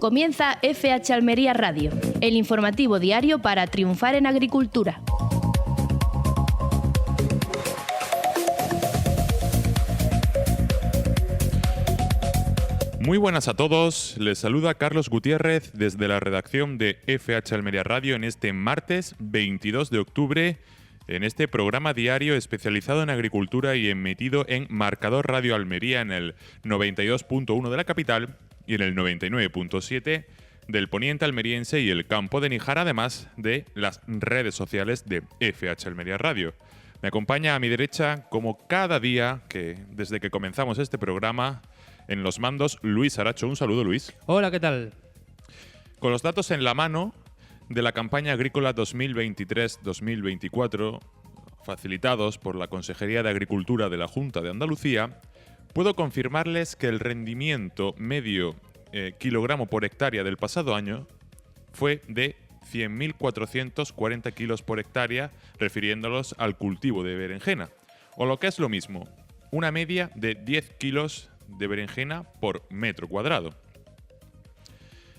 Comienza FH Almería Radio, el informativo diario para triunfar en agricultura. Muy buenas a todos, les saluda Carlos Gutiérrez desde la redacción de FH Almería Radio en este martes 22 de octubre, en este programa diario especializado en agricultura y emitido en Marcador Radio Almería en el 92.1 de la capital y en el 99.7 del poniente almeriense y el campo de Níjar, además de las redes sociales de FH Almería Radio. Me acompaña a mi derecha, como cada día, desde que comenzamos este programa, en los mandos, Luis Aracho. Un saludo, Luis. Hola, ¿qué tal? Con los datos en la mano de la campaña agrícola 2023-2024, facilitados por la Consejería de Agricultura de la Junta de Andalucía, puedo confirmarles que el rendimiento medio kilogramo por hectárea del pasado año fue de 100.440 kilos por hectárea, refiriéndolos al cultivo de berenjena, o lo que es lo mismo, una media de 10 kilos de berenjena por metro cuadrado.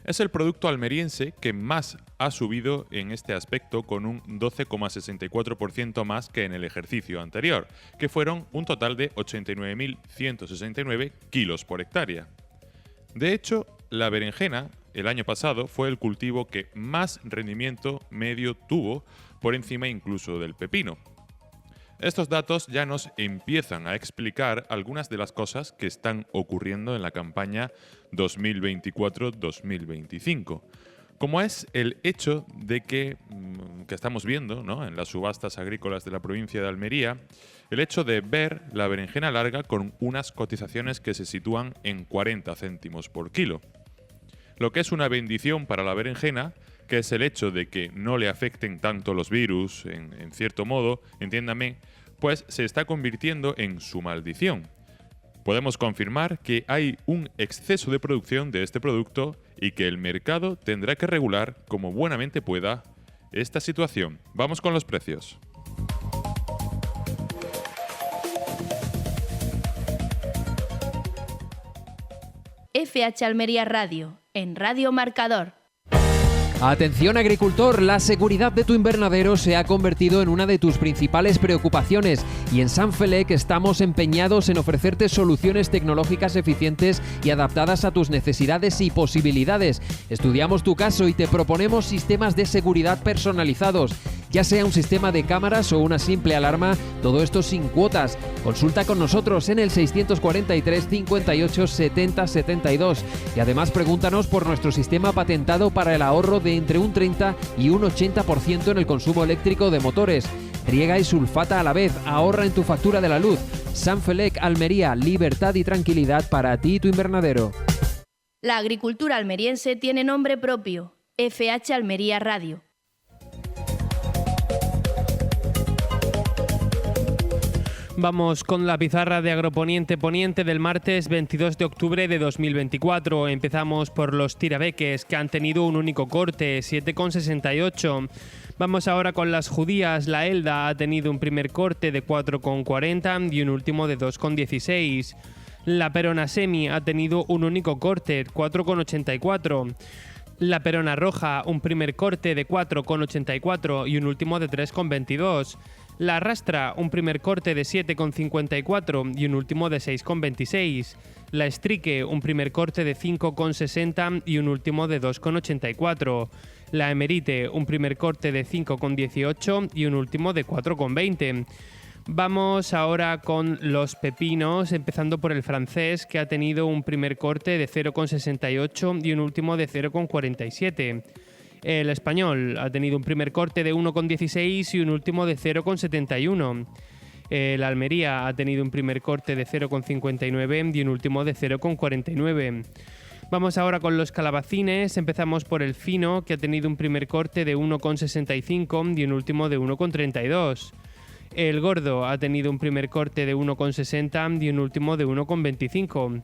Es el producto almeriense que más ha subido en este aspecto, con un 12,64% más que en el ejercicio anterior, que fueron un total de 89.169 kilos por hectárea. De hecho, la berenjena el año pasado fue el cultivo que más rendimiento medio tuvo, por encima incluso del pepino. Estos datos ya nos empiezan a explicar algunas de las cosas que están ocurriendo en la campaña 2024-2025, como es el hecho de que estamos viendo, ¿no?, en las subastas agrícolas de la provincia de Almería, el hecho de ver la berenjena larga con unas cotizaciones que se sitúan en 40 céntimos por kilo. Lo que es una bendición para la berenjena, que es el hecho de que no le afecten tanto los virus, en cierto modo, entiéndame, pues se está convirtiendo en su maldición. Podemos confirmar que hay un exceso de producción de este producto y que el mercado tendrá que regular como buenamente pueda esta situación. Vamos con los precios. FH Almería Radio, en Radio Marcador. Atención agricultor, la seguridad de tu invernadero se ha convertido en una de tus principales preocupaciones y en Sanfelec estamos empeñados en ofrecerte soluciones tecnológicas eficientes y adaptadas a tus necesidades y posibilidades. Estudiamos tu caso y te proponemos sistemas de seguridad personalizados, ya sea un sistema de cámaras o una simple alarma, todo esto sin cuotas. Consulta con nosotros en el 643 58 70 72 y además pregúntanos por nuestro sistema patentado para el ahorro de entre un 30 y un 80% en el consumo eléctrico de motores. Riega y sulfata a la vez, ahorra en tu factura de la luz. Sanfelec Almería, libertad y tranquilidad para ti y tu invernadero. La agricultura almeriense tiene nombre propio, FH Almería Radio. Vamos con la pizarra de Agroponiente Poniente del martes 22 de octubre de 2024. Empezamos por los tirabeques, que han tenido un único corte, 7,68. Vamos ahora con las judías. La Elda ha tenido un primer corte de 4,40 y un último de 2,16. La Perona Semi ha tenido un único corte, 4,84. La Perona Roja, un primer corte de 4,84 y un último de 3,22. La Rastra, un primer corte de 7,54 y un último de 6,26. La Estrique, un primer corte de 5,60 y un último de 2,84. La Emerite, un primer corte de 5,18 y un último de 4,20. Vamos ahora con los pepinos, empezando por el francés, que ha tenido un primer corte de 0,68 y un último de 0,47. El español ha tenido un primer corte de 1,16 y un último de 0,71. El Almería ha tenido un primer corte de 0,59 y un último de 0,49. Vamos ahora con los calabacines. Empezamos por el fino, que ha tenido un primer corte de 1,65 y un último de 1,32. El gordo ha tenido un primer corte de 1,60 y un último de 1,25.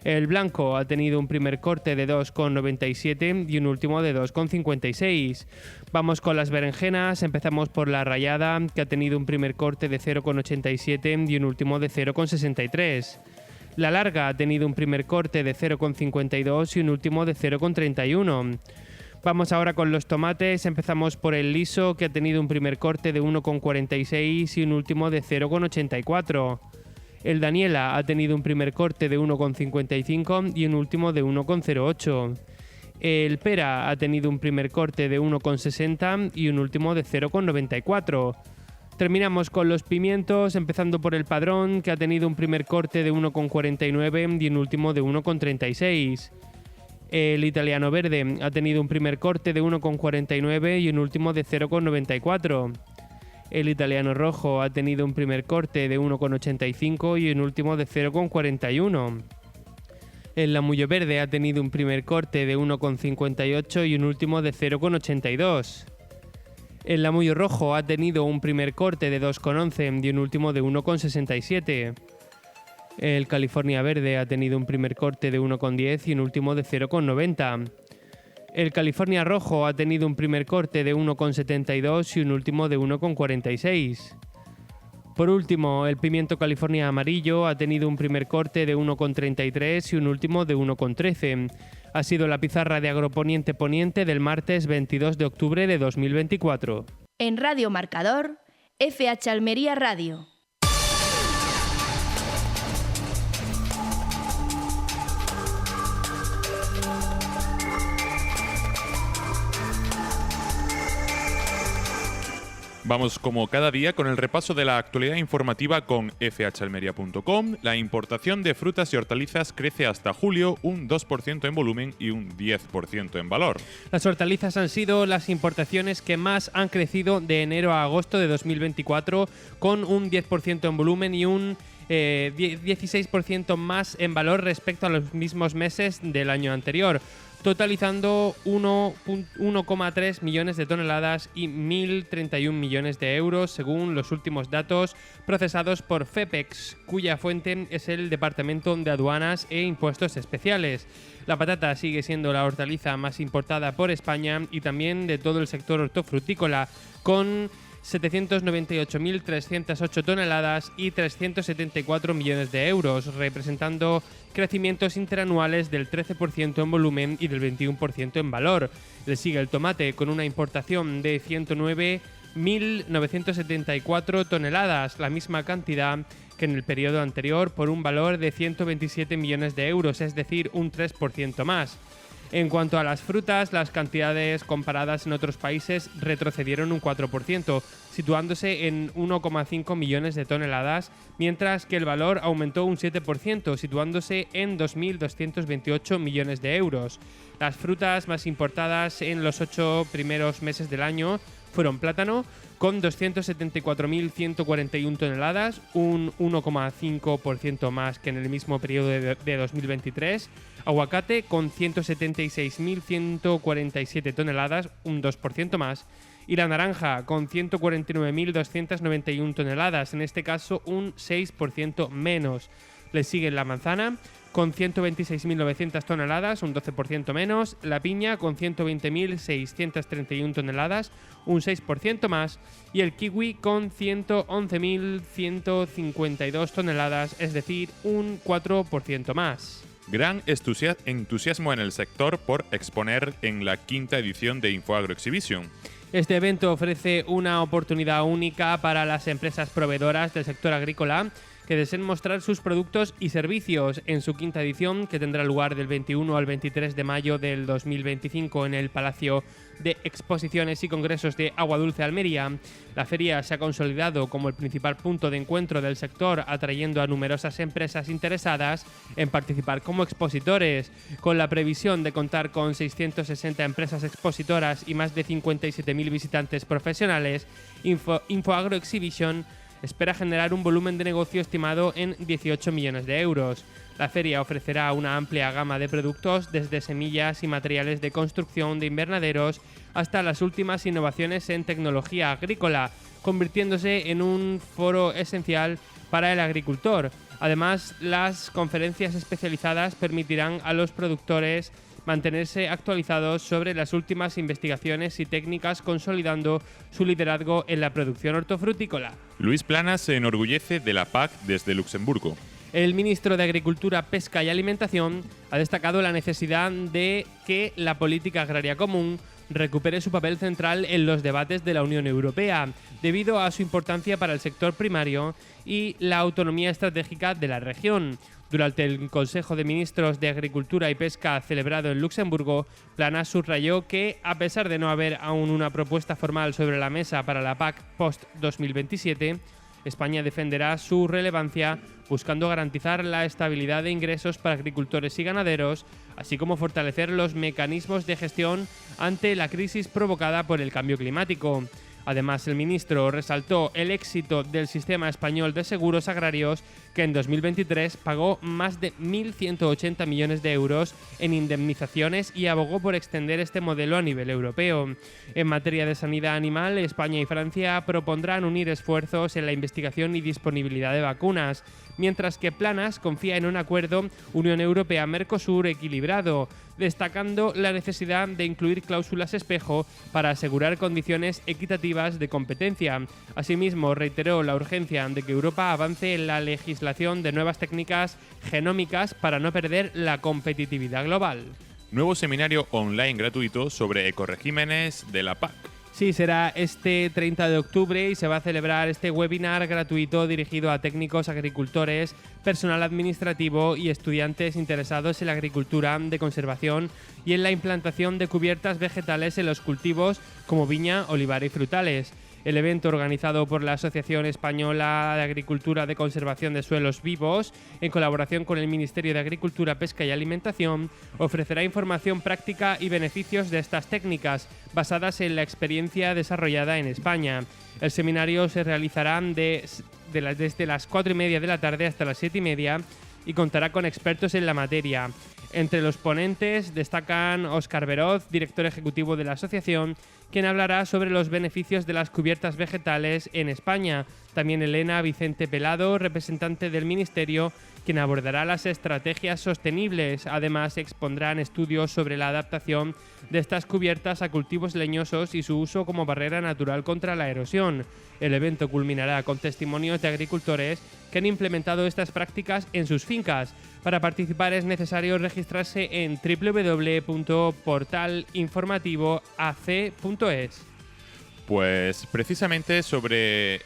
El blanco ha tenido un primer corte de 2,97 y un último de 2,56. Vamos con las berenjenas. Empezamos por la rayada, que ha tenido un primer corte de 0,87 y un último de 0,63. La larga ha tenido un primer corte de 0,52 y un último de 0,31. Vamos ahora con los tomates. Empezamos por el liso, que ha tenido un primer corte de 1,46 y un último de 0,84. El Daniela ha tenido un primer corte de 1,55 y un último de 1,08. El Pera ha tenido un primer corte de 1,60 y un último de 0,94. Terminamos con los pimientos, empezando por el Padrón, que ha tenido un primer corte de 1,49 y un último de 1,36. El Italiano Verde ha tenido un primer corte de 1,49 y un último de 0,94. El Italiano Rojo ha tenido un primer corte de 1,85 y un último de 0,41. El Lamullo Verde ha tenido un primer corte de 1,58 y un último de 0,82. El Lamullo Rojo ha tenido un primer corte de 2,11 y un último de 1,67. El California Verde ha tenido un primer corte de 1,10 y un último de 0,90. El California Rojo ha tenido un primer corte de 1,72 y un último de 1,46. Por último, el Pimiento California Amarillo ha tenido un primer corte de 1,33 y un último de 1,13. Ha sido la pizarra de Agroponiente Poniente del martes 22 de octubre de 2024. En Radio Marcador, FH Almería Radio. Vamos como cada día con el repaso de la actualidad informativa con fhalmería.com. La importación de frutas y hortalizas crece hasta julio un 2% en volumen y un 10% en valor. Las hortalizas han sido las importaciones que más han crecido de enero a agosto de 2024, con un 10% en volumen y un 16% más en valor respecto a los mismos meses del año anterior, totalizando 1,3 millones de toneladas y 1.031 millones de euros, según los últimos datos procesados por FEPEX, cuya fuente es el Departamento de Aduanas e Impuestos Especiales. La patata sigue siendo la hortaliza más importada por España y también de todo el sector hortofrutícola, con 798.308 toneladas y 374 millones de euros, representando crecimientos interanuales del 13% en volumen y del 21% en valor. Le sigue el tomate, con una importación de 109.974 toneladas, la misma cantidad que en el periodo anterior, por un valor de 127 millones de euros, es decir, un 3% más. En cuanto a las frutas, las cantidades comparadas en otros países retrocedieron un 4%, situándose en 1,5 millones de toneladas, mientras que el valor aumentó un 7%, situándose en 2.228 millones de euros. Las frutas más importadas en los 8 primeros meses del año fueron plátano, con 274.141 toneladas, un 1,5% más que en el mismo periodo de 2023. Aguacate, con 176.147 toneladas, un 2% más. Y la naranja, con 149.291 toneladas, en este caso un 6% menos. Le sigue la manzana, con 126.900 toneladas, un 12% menos. La piña, con 120.631 toneladas, un 6% más. Y el kiwi, con 111.152 toneladas, es decir, un 4% más. Gran entusiasmo en el sector por exponer en la 5ª edición de InfoAgro Exhibition. Este evento ofrece una oportunidad única para las empresas proveedoras del sector agrícola que deseen mostrar sus productos y servicios en su 5ª edición, que tendrá lugar del 21 al 23 de mayo del 2025 en el Palacio de Exposiciones y Congresos de Aguadulce, Almería. La feria se ha consolidado como el principal punto de encuentro del sector, atrayendo a numerosas empresas interesadas en participar como expositores, con la previsión de contar con 660 empresas expositoras y más de 57.000 visitantes profesionales. InfoAgro Exhibition espera generar un volumen de negocio estimado en 18 millones de euros. La feria ofrecerá una amplia gama de productos, desde semillas y materiales de construcción de invernaderos hasta las últimas innovaciones en tecnología agrícola, convirtiéndose en un foro esencial para el agricultor. Además, las conferencias especializadas permitirán a los productores mantenerse actualizados sobre las últimas investigaciones y técnicas, consolidando su liderazgo en la producción hortofrutícola. Luis Planas se enorgullece de la PAC desde Luxemburgo. El ministro de Agricultura, Pesca y Alimentación ha destacado la necesidad de que la política agraria común recupere su papel central en los debates de la Unión Europea, debido a su importancia para el sector primario y la autonomía estratégica de la región. Durante el Consejo de Ministros de Agricultura y Pesca celebrado en Luxemburgo, Planas subrayó que, a pesar de no haber aún una propuesta formal sobre la mesa para la PAC post-2027, España defenderá su relevancia buscando garantizar la estabilidad de ingresos para agricultores y ganaderos, así como fortalecer los mecanismos de gestión ante la crisis provocada por el cambio climático. Además, el ministro resaltó el éxito del sistema español de seguros agrarios, que en 2023 pagó más de 1.180 millones de euros en indemnizaciones y abogó por extender este modelo a nivel europeo. En materia de sanidad animal, España y Francia propondrán unir esfuerzos en la investigación y disponibilidad de vacunas, mientras que Planas confía en un acuerdo Unión Europea-Mercosur equilibrado, destacando la necesidad de incluir cláusulas espejo para asegurar condiciones equitativas de competencia. Asimismo, reiteró la urgencia de que Europa avance en la legislación de nuevas técnicas genómicas para no perder la competitividad global. Nuevo seminario online gratuito sobre ecoregímenes de la PAC. Sí, será este 30 de octubre y se va a celebrar este webinar gratuito dirigido a técnicos, agricultores, personal administrativo y estudiantes interesados en la agricultura de conservación y en la implantación de cubiertas vegetales en los cultivos como viña, olivar y frutales. El evento, organizado por la Asociación Española de Agricultura de Conservación de Suelos Vivos, en colaboración con el Ministerio de Agricultura, Pesca y Alimentación, ofrecerá información práctica y beneficios de estas técnicas, basadas en la experiencia desarrollada en España. El seminario se realizará desde las 4:30 de la tarde hasta las 7:30 y contará con expertos en la materia. Entre los ponentes destacan Óscar Beroz, director ejecutivo de la asociación, quien hablará sobre los beneficios de las cubiertas vegetales en España. También Elena Vicente Pelado, representante del Ministerio, quien abordará las estrategias sostenibles. Además, expondrán estudios sobre la adaptación de estas cubiertas a cultivos leñosos y su uso como barrera natural contra la erosión. El evento culminará con testimonios de agricultores que han implementado estas prácticas en sus fincas. Para participar es necesario registrarse en www.portalinformativoac.es. Pues precisamente sobre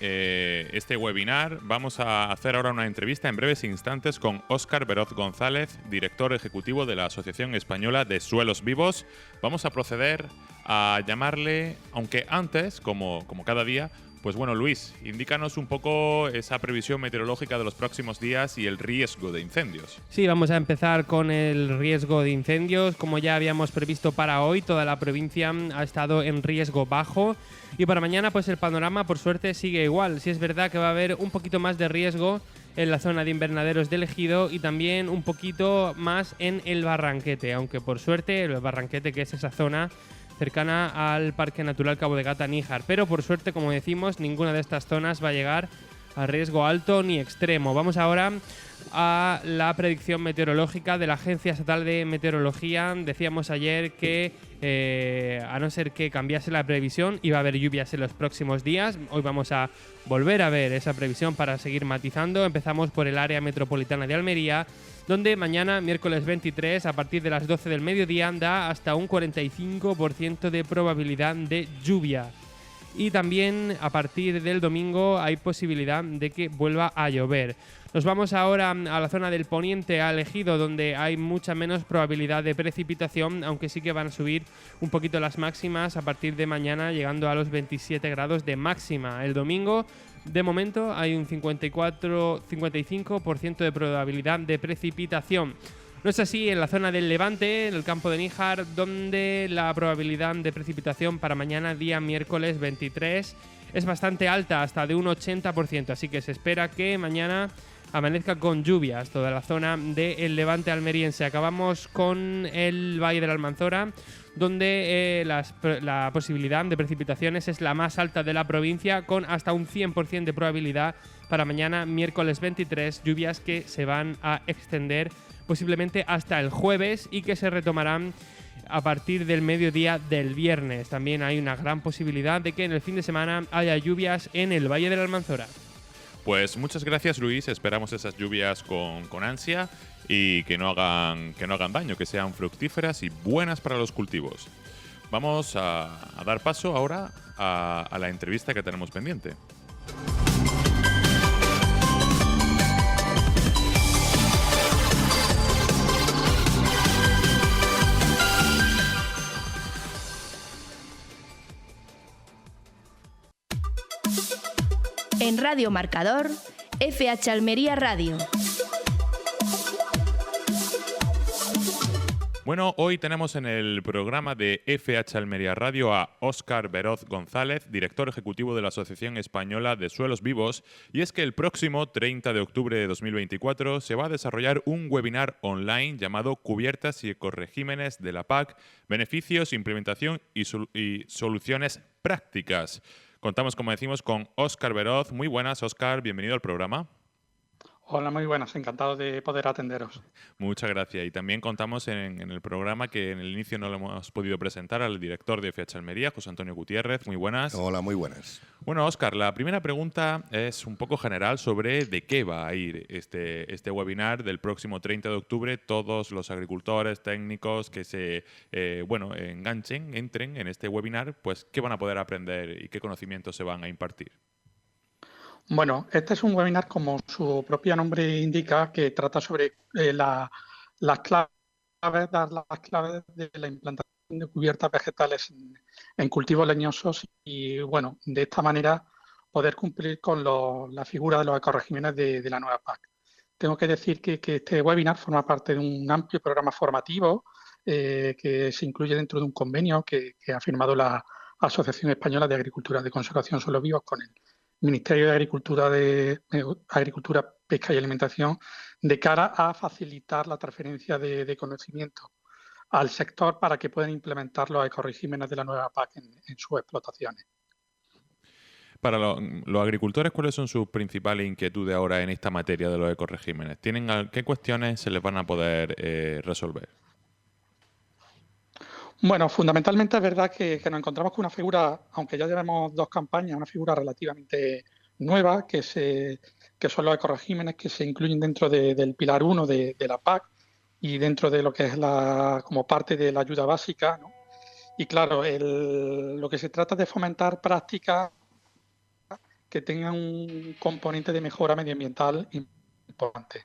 este webinar vamos a hacer ahora una entrevista en breves instantes con Óscar Beroz González, director ejecutivo de la Asociación Española de Suelos Vivos. Vamos a proceder a llamarle, aunque antes, como cada día, pues bueno, Luis, indícanos un poco esa previsión meteorológica de los próximos días y el riesgo de incendios. Sí, vamos a empezar con el riesgo de incendios. Como ya habíamos previsto para hoy, toda la provincia ha estado en riesgo bajo. Y para mañana, pues el panorama, por suerte, sigue igual. Sí es verdad que va a haber un poquito más de riesgo en la zona de invernaderos del Ejido y también un poquito más en el Barranquete. Aunque por suerte, el Barranquete, que es esa zona cercana al Parque Natural Cabo de Gata-Níjar. Pero por suerte, como decimos, ninguna de estas zonas va a llegar a riesgo alto ni extremo. Vamos ahora a la predicción meteorológica de la Agencia Estatal de Meteorología. Decíamos ayer que a no ser que cambiase la previsión, iba a haber lluvias en los próximos días. Hoy vamos a volver a ver esa previsión para seguir matizando. Empezamos por el área metropolitana de Almería, donde mañana, miércoles 23, a partir de las 12 del mediodía, da hasta un 45% de probabilidad de lluvia. Y también a partir del domingo hay posibilidad de que vuelva a llover. Nos vamos ahora a la zona del poniente, al Ejido, donde hay mucha menos probabilidad de precipitación, aunque sí que van a subir un poquito las máximas a partir de mañana, llegando a los 27 grados de máxima. El domingo, de momento, hay un 55% de probabilidad de precipitación. No es así en la zona del Levante, en el campo de Níjar, donde la probabilidad de precipitación para mañana, día miércoles 23, es bastante alta, hasta de un 80%. Así que se espera que mañana amanezca con lluvias toda la zona del Levante almeriense. Acabamos con el Valle de la Almanzora, donde la posibilidad de precipitaciones es la más alta de la provincia, con hasta un 100% de probabilidad para mañana, miércoles 23, lluvias que se van a extender posiblemente hasta el jueves y que se retomarán a partir del mediodía del viernes. También hay una gran posibilidad de que en el fin de semana haya lluvias en el Valle de la Almanzora. Pues muchas gracias, Luis. Esperamos esas lluvias con ansia y que no hagan daño, que sean fructíferas y buenas para los cultivos. Vamos a dar paso ahora a la entrevista que tenemos pendiente. En Radio Marcador, FH Almería Radio. Bueno, hoy tenemos en el programa de FH Almería Radio a Óscar Beroz González, director ejecutivo de la Asociación Española de Suelos Vivos, y es que el próximo 30 de octubre de 2024 se va a desarrollar un webinar online llamado Cubiertas y ecorregímenes de la PAC, beneficios, implementación y soluciones prácticas. Contamos, como decimos, con Óscar Beroz. Muy buenas, Óscar, bienvenido al programa. Hola, muy buenas, encantado de poder atenderos. Muchas gracias. Y también contamos en el programa que en el inicio no lo hemos podido presentar al director de FH Almería, José Antonio Gutiérrez. Muy buenas. Hola, muy buenas. Bueno, Óscar, la primera pregunta es un poco general sobre de qué va a ir este webinar del próximo 30 de octubre. Todos los agricultores, técnicos que se entren en este webinar, pues ¿qué van a poder aprender y qué conocimientos se van a impartir? Bueno, este es un webinar, como su propio nombre indica, que trata sobre las claves, dar las claves de la implantación de cubiertas vegetales en cultivos leñosos y, bueno, de esta manera poder cumplir con la figura de los ecorregímenes de la nueva PAC. Tengo que decir que este webinar forma parte de un amplio programa formativo que se incluye dentro de un convenio que ha firmado la Asociación Española de Agricultura de Conservación de Suelos Vivos con el Ministerio de Agricultura, Pesca y Alimentación, de cara a facilitar la transferencia de conocimiento al sector para que puedan implementar los ecorregímenes de la nueva PAC en sus explotaciones. Para los agricultores, ¿cuáles son sus principales inquietudes ahora en esta materia de los ecorregímenes? ¿Qué cuestiones se les van a poder resolver? Bueno, fundamentalmente es verdad que nos encontramos con una figura, aunque ya llevamos 2 campañas, una figura relativamente nueva, que son los ecorregímenes que se incluyen dentro del Pilar 1 de la PAC y dentro de lo que es como parte de la ayuda básica, ¿no? Y claro, lo que se trata es de fomentar prácticas que tengan un componente de mejora medioambiental importante.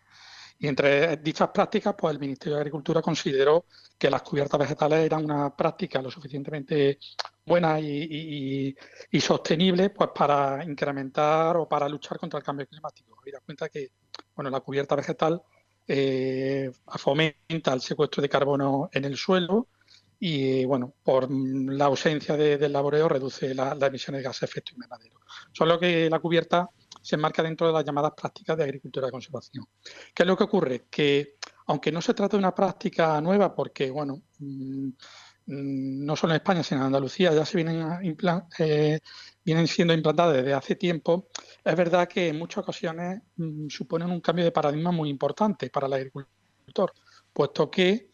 Y entre dichas prácticas, pues el Ministerio de Agricultura consideró que las cubiertas vegetales eran una práctica lo suficientemente buena y sostenible, pues para incrementar o para luchar contra el cambio climático. Habida cuenta que, bueno, la cubierta vegetal fomenta el secuestro de carbono en el suelo y, bueno, por la ausencia del laboreo reduce las emisiones de gases de efecto invernadero. Solo que la cubierta se enmarca dentro de las llamadas prácticas de agricultura de conservación. ¿Qué es lo que ocurre? Que aunque no se trata de una práctica nueva, porque, bueno, no solo en España, sino en Andalucía ya se vienen siendo implantadas desde hace tiempo, es verdad que en muchas ocasiones suponen un cambio de paradigma muy importante para el agricultor, puesto que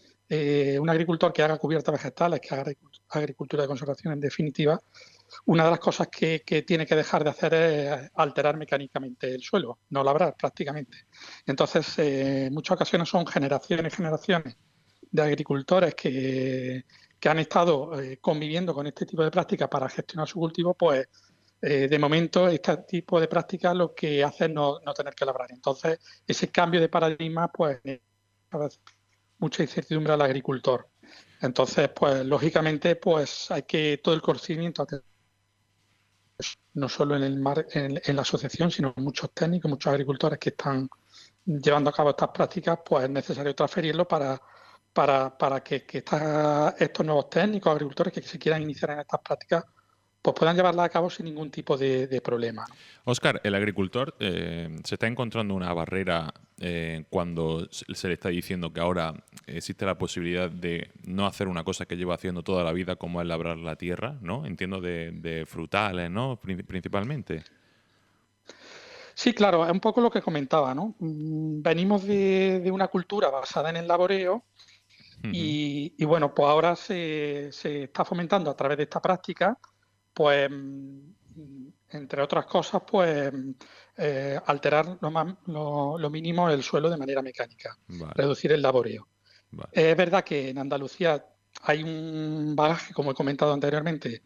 un agricultor que haga cubiertas vegetales, que haga agricultura de conservación en definitiva, una de las cosas que tiene que dejar de hacer es alterar mecánicamente el suelo, no labrar prácticamente. Entonces, en muchas ocasiones son generaciones de agricultores que han estado conviviendo con este tipo de prácticas para gestionar su cultivo, pues de momento este tipo de prácticas lo que hace es no tener que labrar. Entonces, ese cambio de paradigma, pues, mucha incertidumbre al agricultor. Entonces, pues, lógicamente, pues hay que todo el conocimiento no solo en la asociación, sino muchos técnicos, muchos agricultores que están llevando a cabo estas prácticas, pues es necesario transferirlo para que estos nuevos técnicos, agricultores que se quieran iniciar en estas prácticas, pues puedan llevarlas a cabo sin ningún tipo de problema. Óscar, el agricultor se está encontrando una barrera cuando se le está diciendo que ahora existe la posibilidad de no hacer una cosa que lleva haciendo toda la vida, como es labrar la tierra, ¿no? Entiendo de frutales, ¿no? Principalmente. Sí, claro, es un poco lo que comentaba, ¿no? Venimos de una cultura basada en el laboreo y bueno, pues ahora se está fomentando a través de esta práctica, pues entre otras cosas, pues alterar lo mínimo el suelo de manera mecánica, Vale, reducir el laboreo. vale. Es verdad que en Andalucía hay un bagaje, como he comentado anteriormente,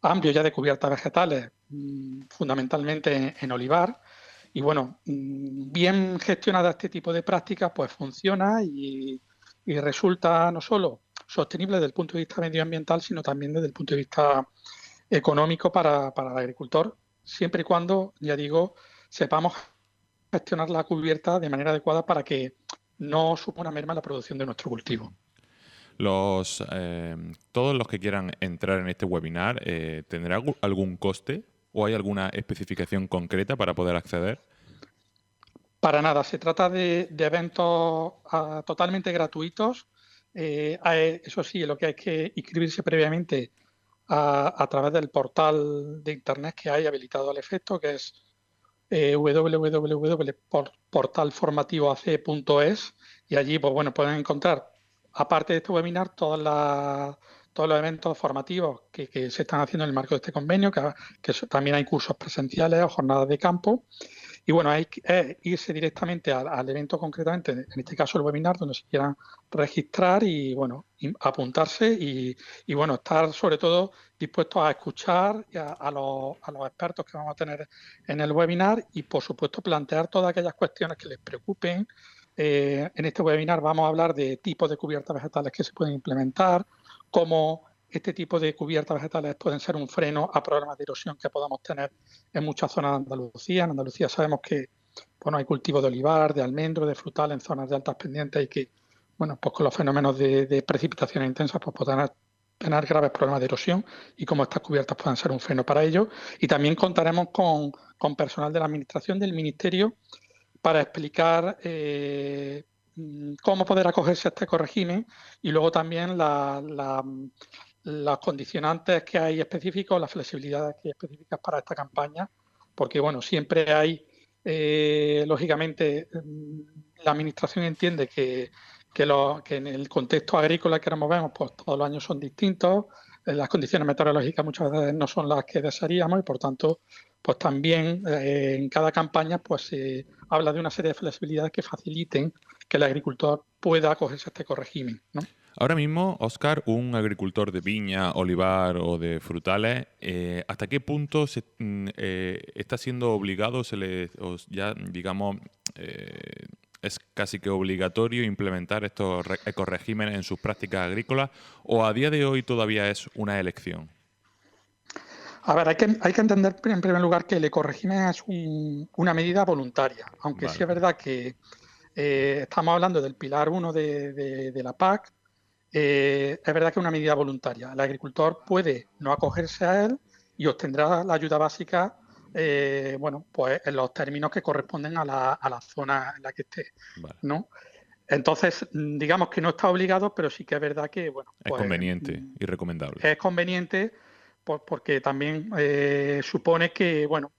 amplio ya de cubiertas vegetales, fundamentalmente en olivar. Y bueno, bien gestionada este tipo de prácticas, pues funciona y resulta no solo sostenible desde el punto de vista medioambiental, sino también desde el punto de vista económico para el agricultor, siempre y cuando, ya digo, sepamos gestionar la cubierta de manera adecuada para que no suponga merma en la producción de nuestro cultivo. Todos los que quieran entrar en este webinar, ¿tendrá algún coste o hay alguna especificación concreta para poder acceder? Para nada, se trata de eventos totalmente gratuitos. Eso sí, lo que hay es que inscribirse previamente a través del portal de internet que hay habilitado al efecto, que es www.portalformativoac.es, y allí pues, bueno, pueden encontrar, aparte de este webinar, todos los eventos formativos que se están haciendo en el marco de este convenio, también hay cursos presenciales o jornadas de campo. Y bueno, hay que irse directamente al evento concretamente, en este caso el webinar, donde se quieran registrar y bueno, apuntarse y bueno, estar sobre todo dispuestos a escuchar a los expertos que vamos a tener en el webinar y por supuesto plantear todas aquellas cuestiones que les preocupen. En este webinar vamos a hablar de tipos de cubiertas vegetales que se pueden implementar, cómo este tipo de cubiertas vegetales pueden ser un freno a problemas de erosión que podamos tener en muchas zonas de Andalucía. En Andalucía sabemos que bueno, hay cultivo de olivar, de almendro, de frutal en zonas de altas pendientes y que bueno, pues con los fenómenos de precipitaciones intensas pues pueden tener graves problemas de erosión y cómo estas cubiertas pueden ser un freno para ello. Y también contaremos con personal de la Administración del Ministerio para explicar cómo poder acogerse a este ecorégimen y luego también las condicionantes que hay específicos, las flexibilidades que hay específicas para esta campaña, porque bueno, siempre hay, lógicamente, la Administración entiende que en el contexto agrícola que nos movemos, pues todos los años son distintos, las condiciones meteorológicas muchas veces no son las que desearíamos y por tanto, pues también en cada campaña pues se habla de una serie de flexibilidades que faciliten que el agricultor pueda acogerse a este ecorégimen, ¿no? Ahora mismo, Óscar, un agricultor de viña, olivar o de frutales, ¿hasta qué punto está siendo obligado, ya digamos, es casi que obligatorio implementar estos ecoregímenes en sus prácticas agrícolas o a día de hoy todavía es una elección? A ver, hay que entender en primer lugar que el ecorégimen es una medida voluntaria, aunque sí Vale. es verdad que estamos hablando del pilar 1 de la PAC. Es verdad que es una medida voluntaria. El agricultor puede no acogerse a él y obtendrá la ayuda básica bueno, pues en los términos que corresponden a la zona en la que esté, Vale. ¿no? Entonces, digamos que no está obligado, pero sí que es verdad que bueno, Es pues, conveniente y recomendable. es conveniente porque también supone que, bueno,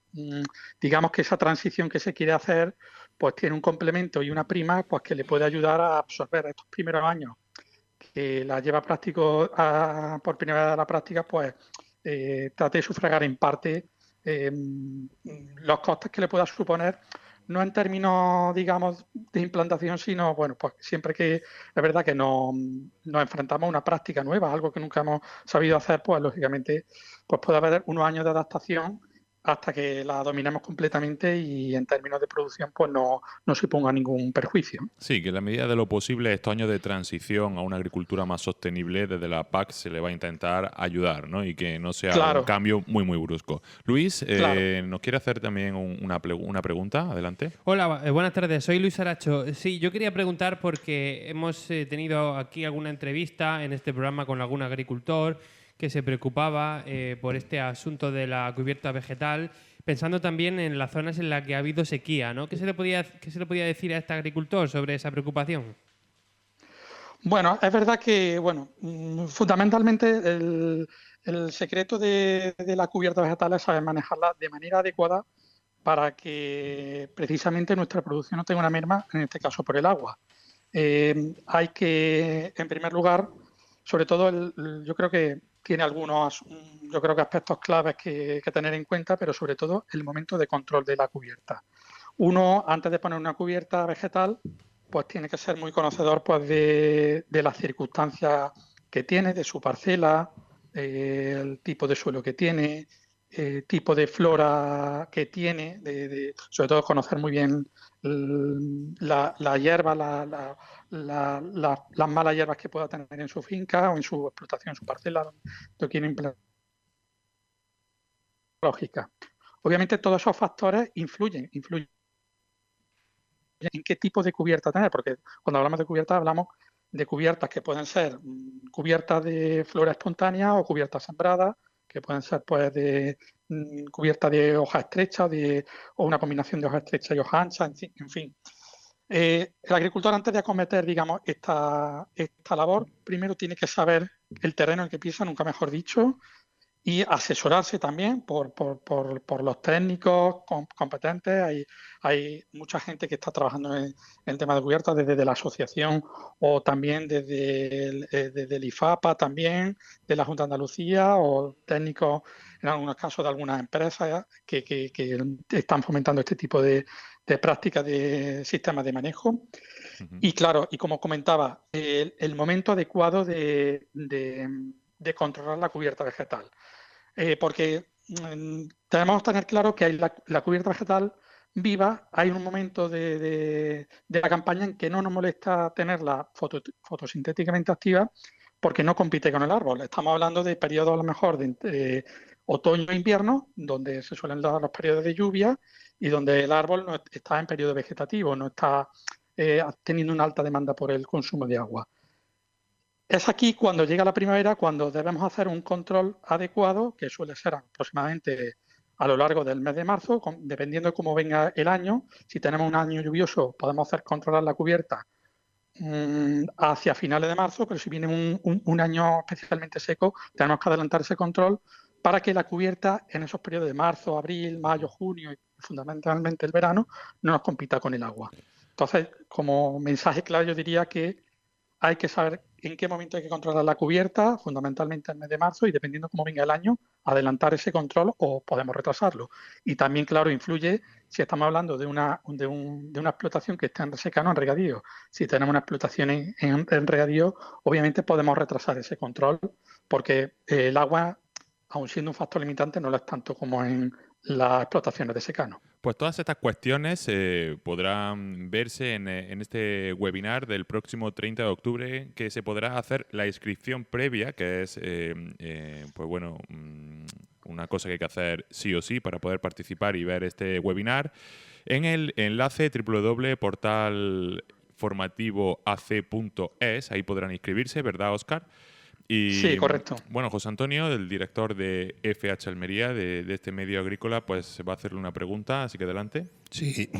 digamos que esa transición que se quiere hacer pues tiene un complemento y una prima pues que le puede ayudar a absorber estos primeros años que la lleva práctico por primera vez a la práctica, pues trate de sufragar en parte los costes que le pueda suponer, no en términos, digamos, de implantación, sino, bueno, pues siempre que es verdad que nos enfrentamos a una práctica nueva, algo que nunca hemos sabido hacer, pues lógicamente pues puede haber unos años de adaptación hasta que la dominemos completamente y en términos de producción pues no suponga ningún perjuicio. Sí, que en la medida de lo posible estos años de transición a una agricultura más sostenible desde la PAC se le va a intentar ayudar, ¿no? Y que no sea Claro. un cambio muy, muy brusco. Luis, Claro. ¿nos quiere hacer también una pregunta? Adelante. Hola, buenas tardes, soy Luis Aracho. Sí, yo quería preguntar porque hemos tenido aquí alguna entrevista en este programa con algún agricultor que se preocupaba por este asunto de la cubierta vegetal, pensando también en las zonas en las que ha habido sequía, ¿no? ¿Qué se le podía decir a este agricultor sobre esa preocupación? Bueno, es verdad que, bueno, fundamentalmente el secreto de la cubierta vegetal es saber manejarla de manera adecuada para que precisamente nuestra producción no tenga una merma, en este caso por el agua. Hay que, en primer lugar, sobre todo, yo creo que tiene algunos, yo creo que aspectos claves que tener en cuenta, pero sobre todo el momento de control de la cubierta. Uno, antes de poner una cubierta vegetal, pues tiene que ser muy conocedor pues, de las circunstancias que tiene, de su parcela, el tipo de suelo que tiene, tipo de flora que tiene, sobre todo conocer muy bien la hierba, las malas hierbas que pueda tener en su finca o en su explotación, en su parcela, donde quiere implementar lógica. Obviamente todos esos factores influyen en qué tipo de cubierta tener, porque cuando hablamos de cubiertas hablamos de cubiertas que pueden ser cubiertas de flora espontánea o cubiertas sembradas, que pueden ser pues de cubiertas de hoja estrecha o una combinación de hoja estrecha y hoja ancha, en fin. El agricultor, antes de acometer, digamos, esta labor, primero tiene que saber el terreno en que pisa, nunca mejor dicho, y asesorarse también por los técnicos competentes. Hay mucha gente que está trabajando en el tema de cubiertas desde la asociación o también desde el IFAPA también, de la Junta de Andalucía, o técnicos en algunos casos de algunas empresas que están fomentando este tipo de prácticas de sistemas de manejo. Ujú. Y claro, y como comentaba, el momento adecuado de controlar la cubierta vegetal. Porque debemos tener claro que hay la cubierta vegetal viva, hay un momento de la campaña en que no nos molesta tenerla fotosintéticamente activa porque no compite con el árbol. Estamos hablando de periodos a lo mejor de otoño e invierno, donde se suelen dar los periodos de lluvia y donde el árbol no está en periodo vegetativo, no está teniendo una alta demanda por el consumo de agua. Es aquí cuando llega la primavera, cuando debemos hacer un control adecuado, que suele ser aproximadamente a lo largo del mes de marzo, dependiendo de cómo venga el año. Si tenemos un año lluvioso, podemos hacer controlar la cubierta hacia finales de marzo, pero si viene un año especialmente seco, tenemos que adelantar ese control para que la cubierta en esos periodos de marzo, abril, mayo, junio y fundamentalmente el verano no nos compita con el agua. Entonces, como mensaje claro, yo diría que hay que saber en qué momento hay que controlar la cubierta, fundamentalmente en el mes de marzo, y dependiendo cómo venga el año, adelantar ese control o podemos retrasarlo. Y también, claro, influye si estamos hablando de una explotación que está en secano o en regadío. Si tenemos una explotación en regadío, obviamente podemos retrasar ese control porque el agua, aun siendo un factor limitante, no lo es tanto como en las explotaciones de secano. Pues todas estas cuestiones podrán verse en este webinar del próximo 30 de octubre, que se podrá hacer la inscripción previa, que es pues bueno, una cosa que hay que hacer sí o sí para poder participar y ver este webinar, en el enlace www.portalformativoac.es. Ahí podrán inscribirse, ¿verdad, Óscar? Y Sí, correcto. bueno, José Antonio, el director de FH Almería, de este medio agrícola, pues va a hacerle una pregunta, así que adelante. Sí,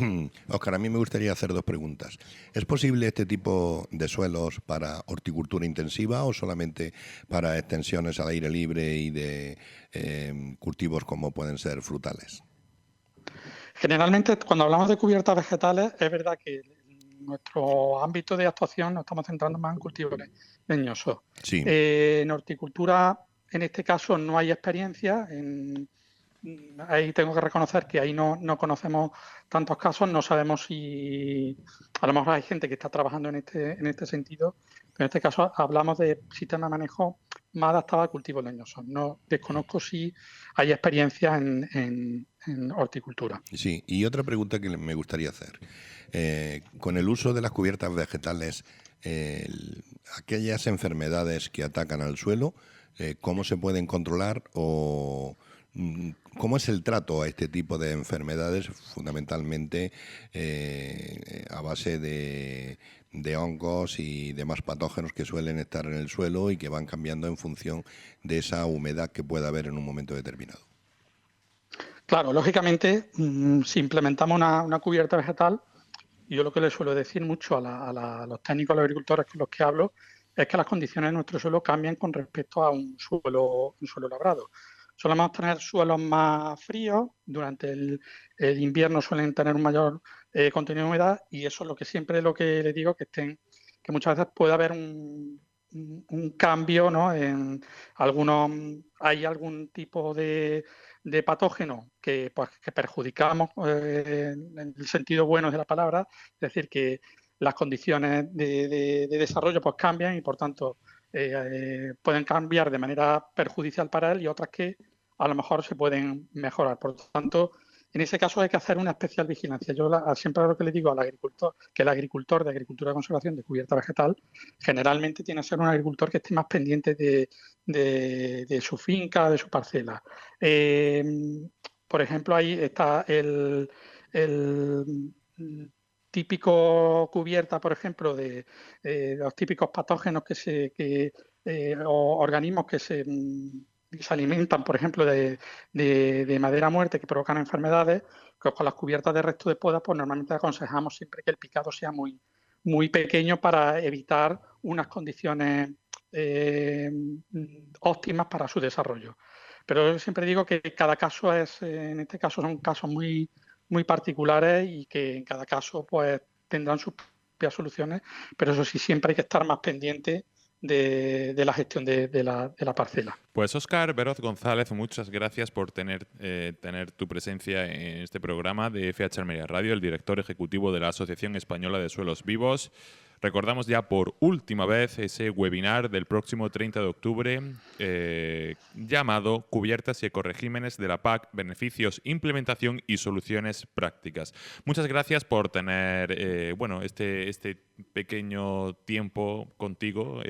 Óscar, a mí me gustaría hacer dos preguntas. ¿Es posible este tipo de suelos para horticultura intensiva o solamente para extensiones al aire libre y de cultivos como pueden ser frutales? Generalmente, cuando hablamos de cubiertas vegetales, es verdad que en nuestro ámbito de actuación nos estamos centrando más en cultivos leñosos. Sí. En horticultura, en este caso, no hay experiencia. Ahí tengo que reconocer que ahí no conocemos tantos casos, no sabemos si a lo mejor hay gente que está trabajando en este sentido, pero en este caso hablamos de sistemas de manejo más adaptados a cultivos leñosos. No desconozco si hay experiencia en horticultura. Sí, y otra pregunta que me gustaría hacer. Con el uso de las cubiertas vegetales, aquellas enfermedades que atacan al suelo, ¿cómo se pueden controlar o cómo es el trato a este tipo de enfermedades, fundamentalmente a base de hongos y demás patógenos que suelen estar en el suelo y que van cambiando en función de esa humedad que pueda haber en un momento determinado? Claro, lógicamente, si implementamos una cubierta vegetal, yo lo que les suelo decir mucho a los técnicos, a los agricultores con los que hablo, es que las condiciones de nuestro suelo cambian con respecto a un suelo labrado. Solemos tener suelos más fríos, durante el invierno suelen tener un mayor contenido de humedad, y eso es lo que les digo, que muchas veces puede haber un cambio, ¿no? Hay algún tipo de de patógenos que perjudicamos en el sentido bueno de la palabra, es decir, que las condiciones de desarrollo pues cambian y por tanto pueden cambiar de manera perjudicial para él y otras que a lo mejor se pueden mejorar. Por tanto, en ese caso hay que hacer una especial vigilancia. Yo siempre lo que le digo al agricultor, que el agricultor de agricultura de conservación de cubierta vegetal generalmente tiene que ser un agricultor que esté más pendiente de su finca, de su parcela. Por ejemplo, ahí está el típico cubierta, por ejemplo, de los típicos patógenos o organismos que se alimentan, por ejemplo, de madera muerta que provocan enfermedades, que con las cubiertas de resto de poda, pues normalmente aconsejamos siempre que el picado sea muy, muy pequeño para evitar unas condiciones óptimas para su desarrollo. Pero yo siempre digo que cada caso en este caso son casos muy, muy particulares y que en cada caso pues tendrán sus propias soluciones, pero eso sí, siempre hay que estar más pendiente de la gestión de la parcela. Pues Óscar Beroz González, muchas gracias por tener tu presencia en este programa de FH Almería Radio, el director ejecutivo de la Asociación Española de Suelos Vivos. Recordamos ya por última vez ese webinar del próximo 30 de octubre llamado Cubiertas y ecoregímenes de la PAC, beneficios, implementación y soluciones prácticas. Muchas gracias por tener este pequeño tiempo contigo,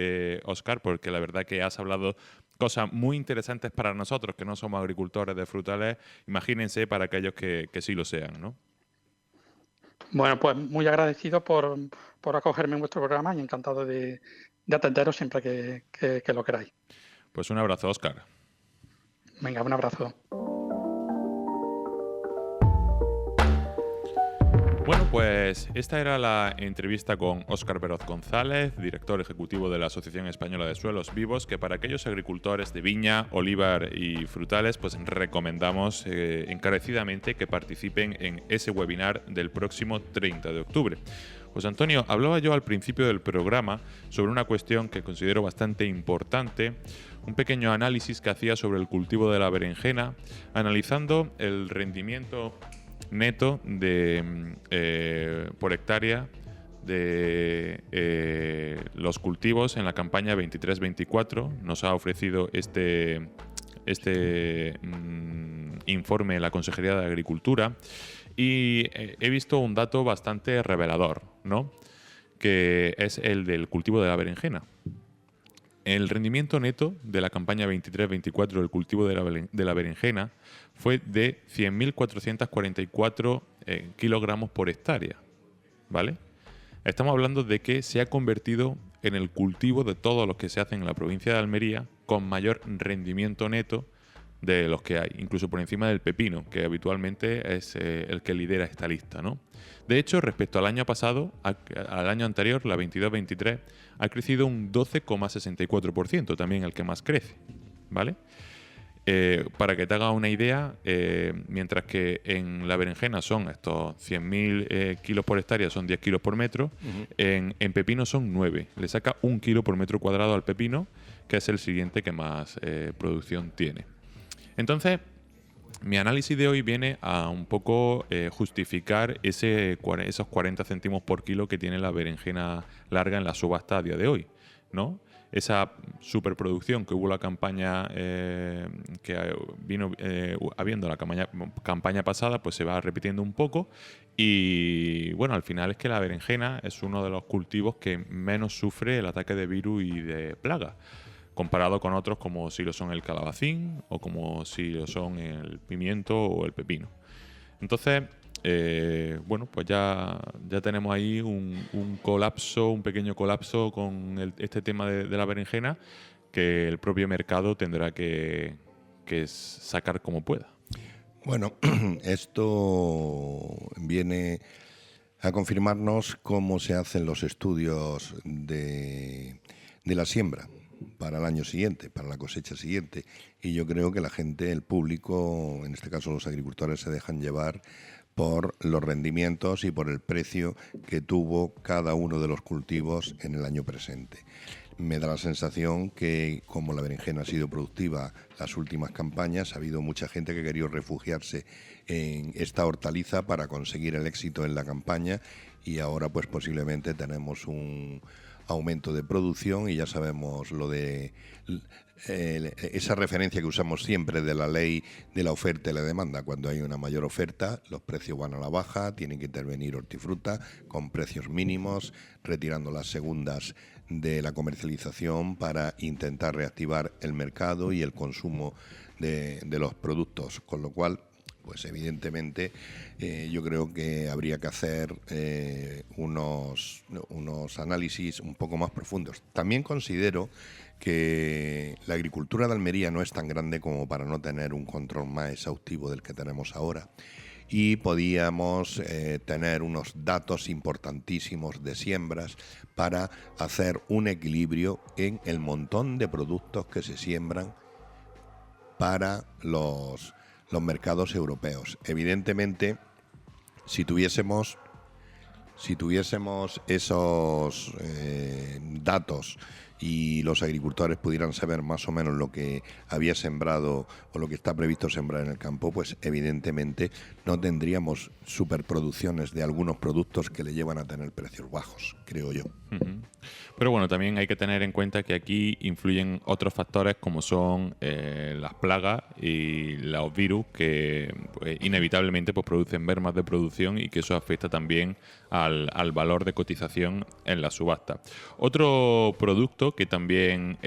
Óscar, porque la verdad que has hablado cosas muy interesantes para nosotros que no somos agricultores de frutales. Imagínense para aquellos que sí lo sean, ¿no? Bueno, pues muy agradecido por acogerme en vuestro programa y encantado de atenderos siempre que lo queráis. Pues un abrazo, Óscar. Venga, un abrazo. Bueno, pues esta era la entrevista con Óscar Beroz González, director ejecutivo de la Asociación Española de Suelos Vivos, que para aquellos agricultores de viña, olivar y frutales, pues recomendamos encarecidamente que participen en ese webinar del próximo 30 de octubre. José Antonio, hablaba yo al principio del programa sobre una cuestión que considero bastante importante, un pequeño análisis que hacía sobre el cultivo de la berenjena, analizando el rendimiento neto por hectárea de los cultivos en la campaña 23-24. Nos ha ofrecido este informe la Consejería de Agricultura y he visto un dato bastante revelador, ¿no? Que es el del cultivo de la berenjena. El rendimiento neto de la campaña 23-24 del cultivo de la berenjena fue de 100.444 kilogramos por hectárea, ¿vale? Estamos hablando de que se ha convertido en el cultivo de todos los que se hacen en la provincia de Almería con mayor rendimiento neto de los que hay, incluso por encima del pepino, que habitualmente es el que lidera esta lista, ¿no? De hecho, respecto al año pasado, al año anterior, la 22-23, ha crecido un 12,64%, también el que más crece, ¿vale? Para que te haga una idea, mientras que en la berenjena son estos 100.000 kilos por hectárea, son 10 kilos por metro, en pepino son 9. Le saca 1 kilo por metro cuadrado al pepino, que es el siguiente que más producción tiene. Entonces, mi análisis de hoy viene a un poco justificar esos 40 céntimos por kilo que tiene la berenjena larga en la subasta a día de hoy, ¿no? Esa superproducción que hubo la campaña que vino habiendo la campaña pasada, pues se va repitiendo un poco y bueno, al final es que la berenjena es uno de los cultivos que menos sufre el ataque de virus y de plaga, comparado con otros como si lo son el calabacín o como si lo son el pimiento o el pepino. Entonces, pues ya tenemos ahí un pequeño colapso con este tema de la berenjena que el propio mercado tendrá que sacar como pueda. Bueno, esto viene a confirmarnos cómo se hacen los estudios de la siembra para el año siguiente, para la cosecha siguiente. Y yo creo que la gente, el público, en este caso los agricultores, se dejan llevar por los rendimientos y por el precio que tuvo cada uno de los cultivos en el año presente. me da la sensación que, como la berenjena ha sido productiva las últimas campañas, ha habido mucha gente que ha querido refugiarse en esta hortaliza para conseguir el éxito en la campaña, y ahora pues posiblemente tenemos un aumento de producción, y ya sabemos lo de esa referencia que usamos siempre de la ley de la oferta y la demanda. Cuando hay una mayor oferta, los precios van a la baja, tienen que intervenir hortifruta con precios mínimos, retirando las segundas de la comercialización para intentar reactivar el mercado y el consumo de los productos, con lo cual pues evidentemente yo creo que habría que hacer unos análisis un poco más profundos. También considero que la agricultura de Almería no es tan grande como para no tener un control más exhaustivo del que tenemos ahora, y podíamos tener unos datos importantísimos de siembras para hacer un equilibrio en el montón de productos que se siembran para los mercados europeos. Evidentemente, si tuviésemos esos datos y los agricultores pudieran saber más o menos lo que había sembrado o lo que está previsto sembrar en el campo, pues evidentemente no tendríamos superproducciones de algunos productos que le llevan a tener precios bajos, creo yo. Uh-huh. Pero bueno, también hay que tener en cuenta que aquí influyen otros factores como son las plagas y los virus que pues, inevitablemente pues, producen mermas de producción, y que eso afecta también al valor de cotización en la subasta. Otro producto que también